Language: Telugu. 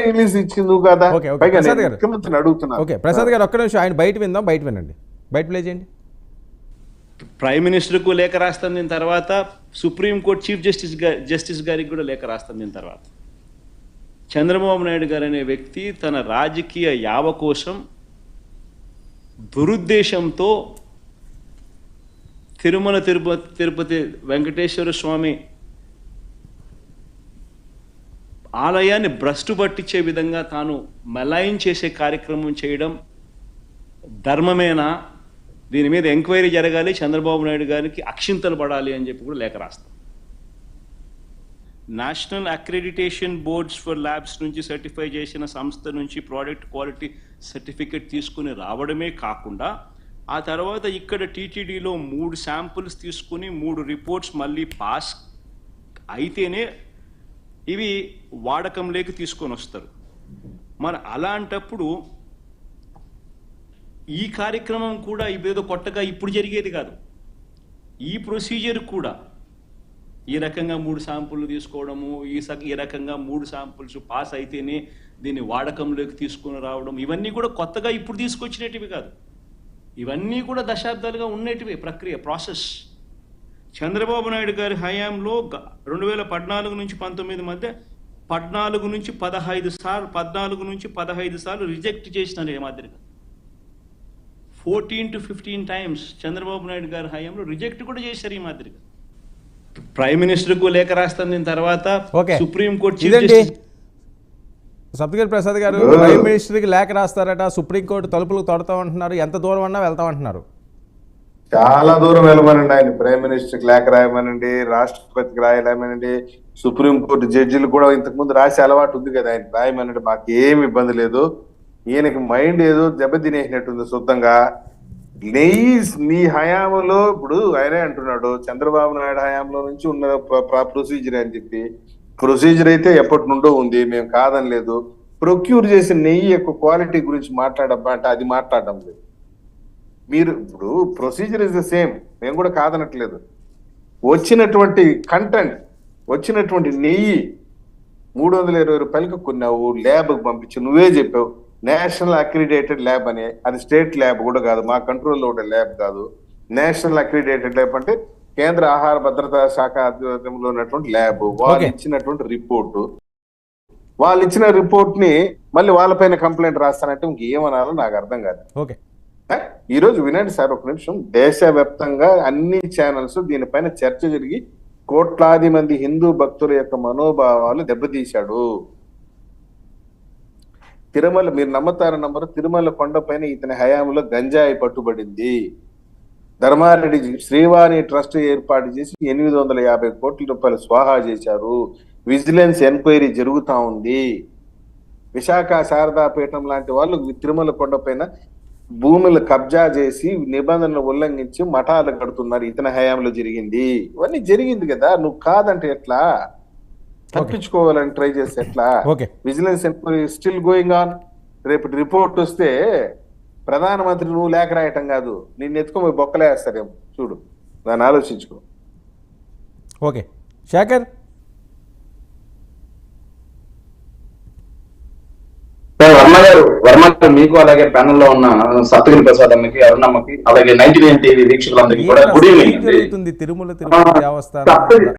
రిలీజ్ ఇచ్చింది కదా. ఓకే ఓకే పైగా ప్రసాద్ నేను గారు ముఖ్యమంత్రిని అడుగుతున్నాను. ఓకే ప్రసాద్ గారు ఒక్క నిమిషం ఆయన బయట విందాం, బయట వినండి, బయట ప్లే చేయండి. ప్రైమ్ మినిస్టర్కు లేఖ రాస్తాం, దీని తర్వాత సుప్రీంకోర్టు చీఫ్ జస్టిస్ గారికి కూడా లేఖ రాస్తాం. దీని తర్వాత చంద్రబాబు నాయుడు గారు అనే వ్యక్తి తన రాజకీయ యావ కోసం దురుద్దేశంతో తిరుమల తిరుపతి వెంకటేశ్వర స్వామి ఆలయాన్ని భ్రష్టు పట్టించే విధంగా తాను మలాయిన్ చేసే కార్యక్రమం చేయడం ధర్మమేనా, దీని మీద ఎంక్వైరీ జరగాలి, చంద్రబాబు నాయుడు గారికి అక్షింతలు పడాలి అని చెప్పి కూడా లేఖ రాస్తాం. National accreditation boards for labs నుంచి సర్టిఫై చేసిన సంస్థ నుంచి ప్రోడక్ట్ క్వాలిటీ సర్టిఫికెట్ తీసుకుని రావడమే కాకుండా ఆ తర్వాత ఇక్కడ టీటీడీలో 3 శాంపుల్స్ తీసుకుని 3 రిపోర్ట్స్ మళ్ళీ పాస్ అయితేనే ఇవి వాడకంలోకి తీసుకొని వస్తారు. మరి అలాంటప్పుడు ఈ కార్యక్రమం కూడా ఇవేదో కొత్తగా ఇప్పుడు జరిగేది కాదు. ఈ ప్రొసీజర్ కూడా ఈ రకంగా 3 శాంపుల్ తీసుకోవడము, ఈ రకంగా 3 శాంపుల్స్ పాస్ అయితేనే దీన్ని వాడకంలోకి తీసుకొని రావడం, ఇవన్నీ కూడా కొత్తగా ఇప్పుడు తీసుకొచ్చినటివి కాదు. ఇవన్నీ కూడా దశాబ్దాలుగా ఉన్నటివి ప్రక్రియ, ప్రాసెస్. చంద్రబాబు నాయుడు గారి హయాంలో 2014 నుంచి 19 మధ్య 14 నుంచి 15 సార్లు రిజెక్ట్ చేసినారు. ఏ మాదిరిగా 14 to 15 టైమ్స్ చంద్రబాబు నాయుడు గారి హయాంలో రిజెక్ట్ కూడా చేశారు ఈ మాదిరిగా. ప్రైమ్ మినిస్టర్కు లేఖ రాస్తాం, దీని తర్వాత సుప్రీంకోర్టు సప్తగిరి ప్రసాద్ గారు ప్రైమ్ మినిస్టర్కి లేఖ రాస్తారట, సుప్రీంకోర్టు తలుపులకు తొడతామంటున్నారు, ఎంత దూరం అన్నా వెళ్తామంటున్నారు. చాలా దూరం వెళ్ళమనండి. ఆయన ప్రైమ్ మినిస్టర్కి లేఖ రాయమనండి, రాష్ట్రపతికి రాయమనండి, సుప్రీంకోర్టు జడ్జిలు కూడా ఇంతకుముందు రాసే అలవాటు ఉంది కదా, ఆయన రాయమనండి, మాకు ఏమి ఇబ్బంది లేదు. ఈయనకి మైండ్ ఏదో దెబ్బతినేసినట్టుంది శుద్ధంగా. నీ హయాంలో ఇప్పుడు ఆయనే అంటున్నాడు చంద్రబాబు నాయుడు హయాంలో నుంచి ఉన్న ప్రొసీజర్ అని చెప్పి. ప్రొసీజర్ అయితే ఎప్పటి నుండో ఉంది, మేము కాదని లేదు. ప్రొక్యూర్ చేసిన నెయ్యి యొక్క క్వాలిటీ గురించి మాట్లాడబ్బా అంటే అది మాట్లాడడం లేదు. మీరు ఇప్పుడు ప్రొసీజర్ ఇస్ ద సేమ్, మేము కూడా కాదనట్లేదు. వచ్చినటువంటి కంటెంట్, వచ్చినటువంటి నెయ్యి 320 రూపాయలకి కొన్నావు, ల్యాబ్కి పంపించి నువ్వే చెప్పావు నేషనల్ అక్రిడేటెడ్ ల్యాబ్ అని. అది స్టేట్ ల్యాబ్ కూడా కాదు, మా కంట్రోల్లో ఉండే ల్యాబ్ కాదు. నేషనల్ అక్రిడేటెడ్ ల్యాబ్ అంటే కేంద్ర ఆహార భద్రతా శాఖ ఆధ్వర్యంలో ఉన్నటువంటి ల్యాబ్. వాళ్ళు ఇచ్చినటువంటి రిపోర్టు, వాళ్ళు ఇచ్చిన రిపోర్ట్ ని మళ్ళీ వాళ్ళపైన కంప్లైంట్ రాస్తానంటే ఇంకేమనాలో నాకు అర్థం కాదు. ఈ రోజు వినండి సార్ ఒక నిమిషం. దేశవ్యాప్తంగా అన్ని ఛానల్స్ దీనిపైన చర్చ జరిగి కోట్లాది మంది హిందూ భక్తుల యొక్క మనోభావాలు దెబ్బతీశాడు. తిరుమల, మీరు నమ్మతారో నమ్మరు, తిరుమల కొండపైన ఇతని హయాంలో గంజాయి పట్టుబడింది. ధర్మారెడ్డి శ్రీవాణి ట్రస్ట్ ఏర్పాటు చేసి 850 కోట్ల రూపాయలు స్వాహా చేశారు. విజిలెన్స్ ఎంక్వైరీ జరుగుతా ఉంది. విశాఖ శారదాపీఠం లాంటి వాళ్ళు తిరుమల కొండపైన భూములు కబ్జా చేసి నిబంధనలు ఉల్లంఘించి మఠాలు కడుతున్నారు. ఇతని హయాంలో జరిగింది. ఇవన్నీ జరిగింది కదా, నువ్వు కాదంటే ఎట్లా? తప్పించుకోవాలని ట్రై చేస్తే ఎట్లా? Vigilance enquiry still going on. రేపు రిపోర్ట్ వస్తే ప్రధానమంత్రి నువ్వు లేఖ రాయటం కాదు, నిన్ను ఎత్తుకొని బొక్కలేస్తారేమో. చూడు, దాన్ని ఆలోచించుకో. ఓకే శేఖర్. వర్మ గారు మీకు, అలాగే ప్యానెల్ లో ఉన్న సప్తగిరి ప్రసాద్ అమ్మకి, అరుణమ్మకి, అలాగే 99 టీవీ వీక్షకులందరికీ కూడా గుడ్ ఈవినింగ్. తిరుమల దేవస్థానం